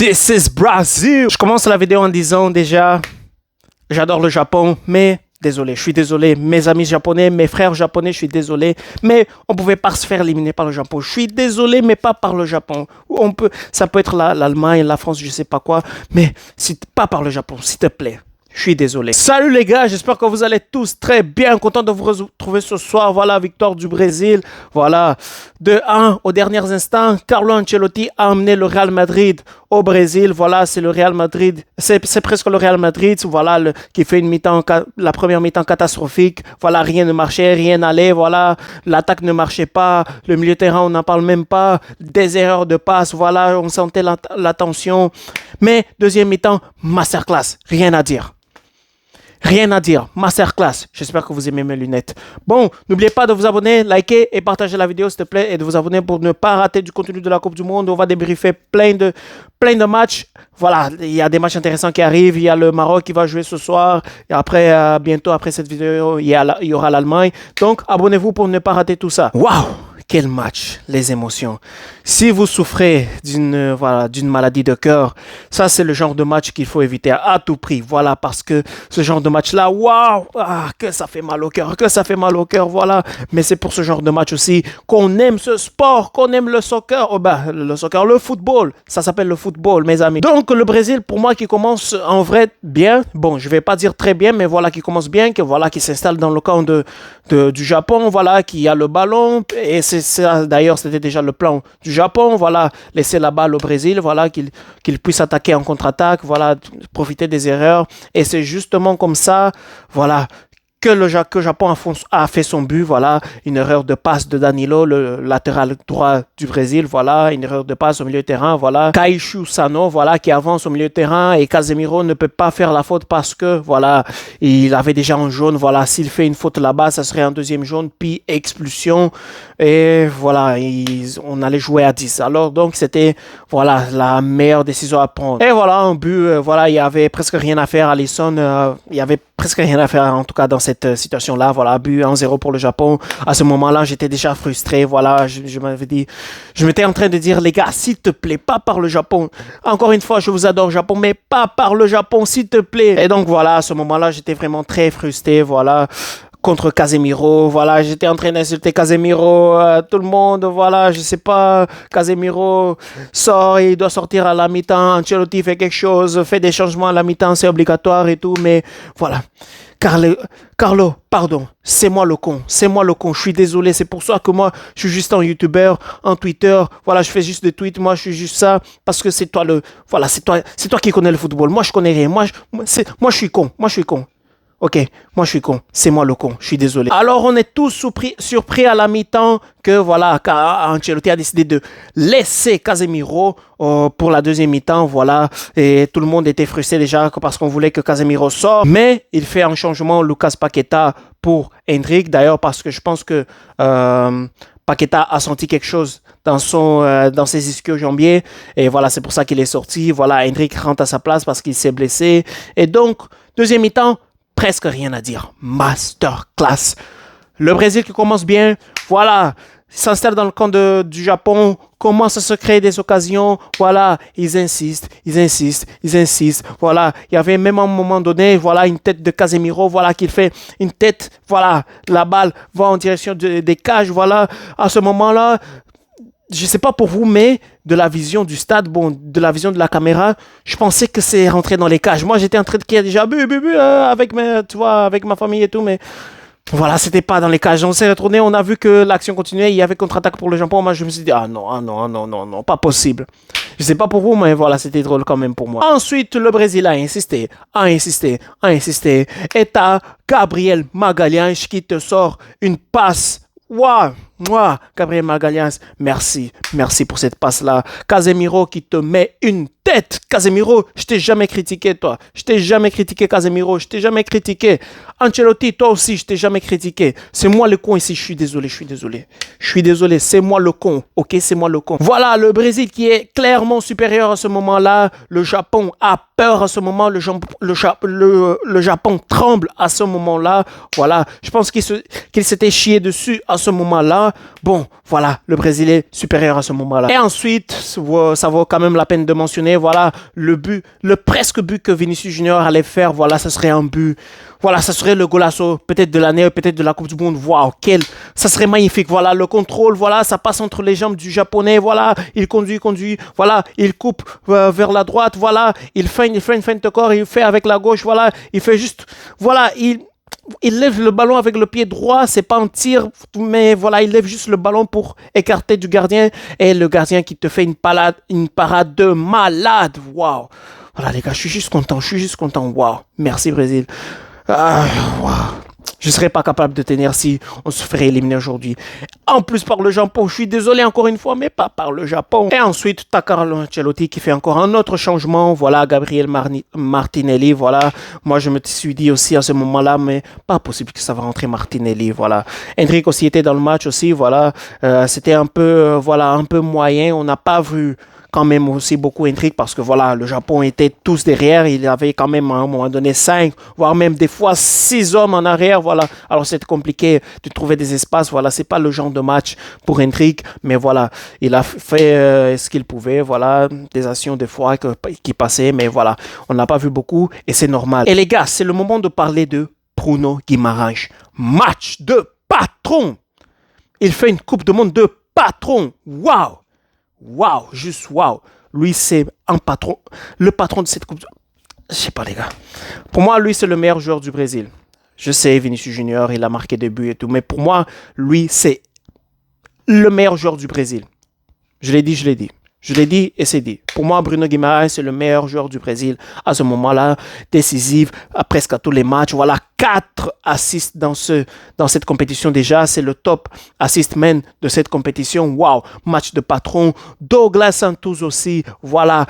This is Brazil. Je commence la vidéo en disant déjà, j'adore le Japon, mais désolé, je suis désolé. Mes amis japonais, mes frères japonais, je suis désolé. Mais on ne pouvait pas se faire éliminer par le Japon. Je suis désolé, mais pas par le Japon. Ça peut être l'Allemagne, la France, je ne sais pas quoi. Mais pas par le Japon, s'il te plaît. Je suis désolé. Salut les gars, j'espère que vous allez tous très bien. Content de vous retrouver ce soir. Voilà, victoire du Brésil. Voilà, 2-1 aux derniers instants. Carlo Ancelotti a amené le Real Madrid au Brésil. Voilà, c'est le Real Madrid. C'est presque le Real Madrid. Voilà, qui fait la première mi-temps catastrophique. Voilà, rien ne marchait, rien n'allait. Voilà, l'attaque ne marchait pas. Le milieu de terrain, on n'en parle même pas. Des erreurs de passe. Voilà, on sentait la tension. Mais deuxième mi-temps, masterclass. Rien à dire. Rien à dire, masterclass. J'espère que vous aimez mes lunettes. Bon, n'oubliez pas de vous abonner, liker et partager la vidéo s'il te plaît et de vous abonner pour ne pas rater du contenu de la Coupe du Monde. On va débriefer plein de matchs. Voilà, il y a des matchs intéressants qui arrivent. Il y a le Maroc qui va jouer ce soir. Et après, bientôt après cette vidéo, il y aura l'Allemagne. Donc, abonnez-vous pour ne pas rater tout ça. Waouh! Quel match, les émotions. Si vous souffrez d'une maladie de cœur, ça c'est le genre de match qu'il faut éviter à tout prix. Voilà, parce que ce genre de match-là, waouh, que ça fait mal au cœur, voilà. Mais c'est pour ce genre de match aussi qu'on aime ce sport, qu'on aime le soccer. Le football, ça s'appelle le football, mes amis. Donc le Brésil, pour moi, qui commence en vrai bien. Bon, je vais pas dire très bien, mais voilà, qui commence bien, qui s'installe dans le camp du Japon, voilà, qui a le ballon et d'ailleurs, c'était déjà le plan du Japon. Voilà, laisser la balle au Brésil, voilà, qu'il puisse attaquer en contre-attaque, voilà, profiter des erreurs. Et c'est justement comme ça, voilà, que le Japon a fait son but, voilà, une erreur de passe de Danilo, le latéral droit du Brésil, voilà, une erreur de passe au milieu de terrain, voilà, Kaishu Sano, voilà, qui avance au milieu de terrain et Casemiro ne peut pas faire la faute parce que, voilà, il avait déjà un jaune, voilà, s'il fait une faute là-bas, ça serait un deuxième jaune, puis expulsion, et voilà, on allait jouer à 10. Alors, donc, c'était, voilà, la meilleure décision à prendre. Et voilà, un but, voilà, il y avait presque rien à faire, Alisson, il y avait presque rien à faire, en tout cas, dans cette situation-là. Voilà, but 1-0 pour le Japon. À ce moment-là, j'étais déjà frustré. Voilà, je m'étais en train de dire, les gars, s'il te plaît, pas par le Japon. Encore une fois, je vous adore, Japon, mais pas par le Japon, s'il te plaît. Et donc, voilà, à ce moment-là, j'étais vraiment très frustré. Voilà. Contre Casemiro, voilà, j'étais en train d'insulter Casemiro, tout le monde, voilà, je sais pas, Casemiro sort, il doit sortir à la mi-temps, Ancelotti fait quelque chose, fait des changements à la mi-temps, c'est obligatoire et tout, mais voilà. Carlo, pardon, c'est moi le con, je suis désolé, c'est pour ça que moi, je suis juste un YouTuber, un Twitter, voilà, je fais juste des tweets, moi, je suis juste ça, parce que c'est toi c'est toi qui connais le football, moi, je connais rien, moi, je suis con. Ok, moi je suis con, c'est moi le con, je suis désolé. Alors on est tous surpris à la mi-temps que voilà, Ancelotti a décidé de laisser Casemiro pour la deuxième mi-temps, voilà, et tout le monde était frustré déjà parce qu'on voulait que Casemiro sorte, mais il fait un changement, Lucas Paqueta pour Endrick, d'ailleurs parce que je pense que Paqueta a senti quelque chose dans ses ischio-jambiers et voilà, c'est pour ça qu'il est sorti, voilà, Endrick rentre à sa place parce qu'il s'est blessé et donc, deuxième mi-temps, presque rien à dire. Masterclass. Le Brésil qui commence bien. Voilà. S'installe dans le camp du Japon. Commence à se créer des occasions. Voilà. Ils insistent. Voilà. Il y avait même à un moment donné, voilà, une tête de Casemiro. Voilà, qu'il fait une tête. Voilà. La balle va en direction des cages. Voilà. À ce moment-là, je sais pas pour vous, mais de la vision du stade, de la vision de la caméra, je pensais que c'est rentré dans les cages. Moi, j'étais en train de crier déjà avec ma famille et tout, mais voilà, c'était pas dans les cages. On s'est retourné, on a vu que l'action continuait, il y avait contre-attaque pour le Japon. Moi, je me suis dit, non, pas possible. Je sais pas pour vous, mais voilà, c'était drôle quand même pour moi. Ensuite, le Brésil a insisté. Et t'as Gabriel Magalhães qui te sort une passe. Waouh, Gabriel Magalhães, merci pour cette passe-là. Casemiro qui te met une tête. Casemiro, je t'ai jamais critiqué, toi. Je t'ai jamais critiqué, Casemiro. Je t'ai jamais critiqué. Ancelotti, toi aussi, je t'ai jamais critiqué. C'est moi le con ici. Je suis désolé. C'est moi le con. Ok, c'est moi le con. Voilà, le Brésil qui est clairement supérieur à ce moment-là. Le Japon a peur à ce moment. Le Japon tremble à ce moment-là. Voilà, je pense qu'il s'était chié dessus à ce moment-là. fois, bon, voilà, le Brésil est supérieur à ce moment-là. Et ensuite, ça vaut quand même la peine de mentionner, voilà, le presque but que Vinicius Junior allait faire, voilà, ça serait un but. Voilà, ça serait le golasso, peut-être de l'année, peut-être de la Coupe du Monde. Waouh, ça serait magnifique. Voilà, le contrôle, voilà, ça passe entre les jambes du Japonais. Voilà, il conduit. Voilà, il coupe vers la droite. Voilà, il fait une feinte de corps. Il fait avec la gauche. Voilà, il fait juste. Voilà, il lève le ballon avec le pied droit. C'est pas un tir, mais voilà, il lève juste le ballon pour écarter du gardien. Et le gardien qui te fait une parade de malade. Waouh. Voilà, les gars, je suis juste content. Waouh. Merci, Brésil. Wow. Je ne serais pas capable de tenir si on se ferait éliminer aujourd'hui. En plus par le Japon, je suis désolé encore une fois, mais pas par le Japon. Et ensuite, t'as Carlo Ancelotti qui fait encore un autre changement. Voilà, Gabriel Martinelli, voilà. Moi, je me suis dit aussi à ce moment-là, mais pas possible que ça va rentrer Martinelli, voilà. Hendrick aussi était dans le match aussi, voilà. C'était un peu, un peu moyen. On n'a pas vu quand même aussi beaucoup Hendrick parce que voilà, le Japon était tous derrière. Il y avait quand même à un moment donné 5, voire même des fois 6 hommes en arrière. Voilà. Alors c'était compliqué de trouver des espaces. Voilà, c'est pas le genre de match pour Hendrick, mais voilà, il a fait ce qu'il pouvait. Voilà, des actions des fois qui passaient, mais voilà, on n'a pas vu beaucoup et c'est normal. Et les gars, c'est le moment de parler de Bruno Guimaraes. Match de patron. Il fait une Coupe du Monde de patron. Waouh! Waouh, juste waouh. Lui, c'est un patron. Le patron de cette coupe. Je sais pas, les gars. Pour moi, lui, c'est le meilleur joueur du Brésil. Je sais, Vinicius Junior, il a marqué des buts et tout. Mais pour moi, lui, c'est le meilleur joueur du Brésil. Je l'ai dit. Je l'ai dit et c'est dit. Pour moi, Bruno Guimaraes, c'est le meilleur joueur du Brésil à ce moment-là, décisif, presque à tous les matchs. Voilà, 4 assists dans cette compétition déjà. C'est le top assist man de cette compétition. Waouh, match de patron. Douglas Santos aussi, voilà.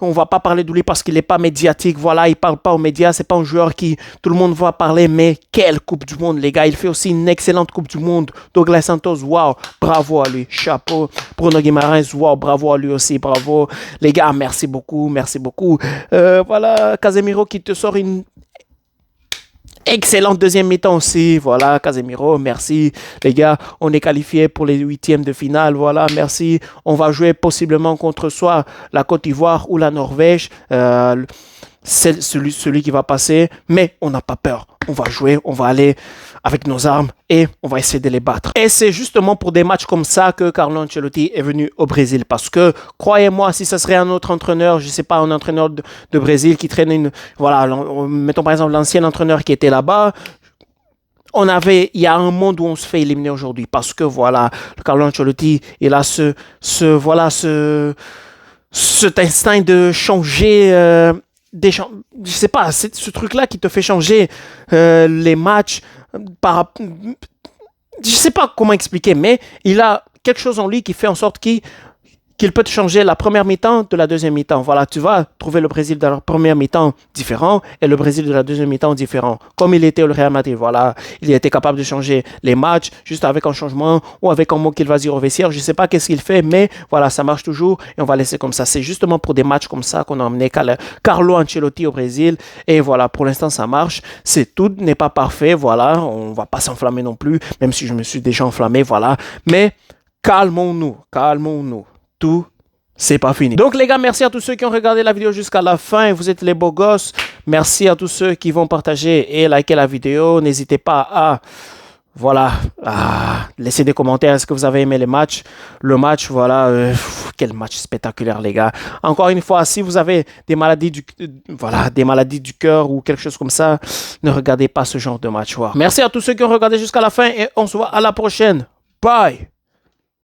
On va pas parler de lui parce qu'il n'est pas médiatique. Voilà, il parle pas aux médias. C'est pas un joueur qui tout le monde va parler. Mais quelle Coupe du Monde, les gars. Il fait aussi une excellente Coupe du Monde. Douglas Santos, waouh, bravo à lui. Chapeau. Bruno Guimaraes, waouh, bravo à lui aussi. Bravo. Les gars, merci beaucoup. Voilà, Casemiro qui te sort une excellente deuxième mi-temps aussi. Voilà, Casemiro, merci. Les gars, on est qualifié pour les 8e de finale. Voilà, merci. On va jouer possiblement contre soit la Côte d'Ivoire ou la Norvège. C'est celui qui va passer. Mais on n'a pas peur. On va jouer, on va aller avec nos armes et on va essayer de les battre. Et c'est justement pour des matchs comme ça que Carlo Ancelotti est venu au Brésil. Parce que, croyez-moi, si ça serait un autre entraîneur, je ne sais pas, un entraîneur de Brésil qui traîne mettons par exemple l'ancien entraîneur qui était là-bas, il y a un monde où on se fait éliminer aujourd'hui. Parce que voilà, Carlo Ancelotti, il a cet instinct de changer... je sais pas, c'est ce truc-là qui te fait changer les matchs je sais pas comment expliquer, mais il a quelque chose en lui qui fait en sorte qu'il peut te changer la première mi-temps de la deuxième mi-temps. Voilà, tu vas trouver le Brésil de la première mi-temps différent et le Brésil de la deuxième mi-temps différent. Comme il était au Real Madrid, voilà. Il était capable de changer les matchs juste avec un changement ou avec un mot qu'il va dire au vestiaire. Je ne sais pas qu'est-ce qu'il fait, mais voilà, ça marche toujours et on va laisser comme ça. C'est justement pour des matchs comme ça qu'on a emmené Carlo Ancelotti au Brésil. Et voilà, pour l'instant, ça marche. Tout n'est pas parfait, voilà. On ne va pas s'enflammer non plus, même si je me suis déjà enflammé, voilà. Mais calmons-nous. Tout, c'est pas fini. Donc les gars, merci à tous ceux qui ont regardé la vidéo jusqu'à la fin. Vous êtes les beaux gosses. Merci à tous ceux qui vont partager et liker la vidéo. N'hésitez pas à laisser des commentaires. Est-ce que vous avez aimé le match, voilà. Quel match spectaculaire, les gars. Encore une fois, si vous avez des maladies du cœur ou quelque chose comme ça, ne regardez pas ce genre de match. Merci à tous ceux qui ont regardé jusqu'à la fin et on se voit à la prochaine. Bye.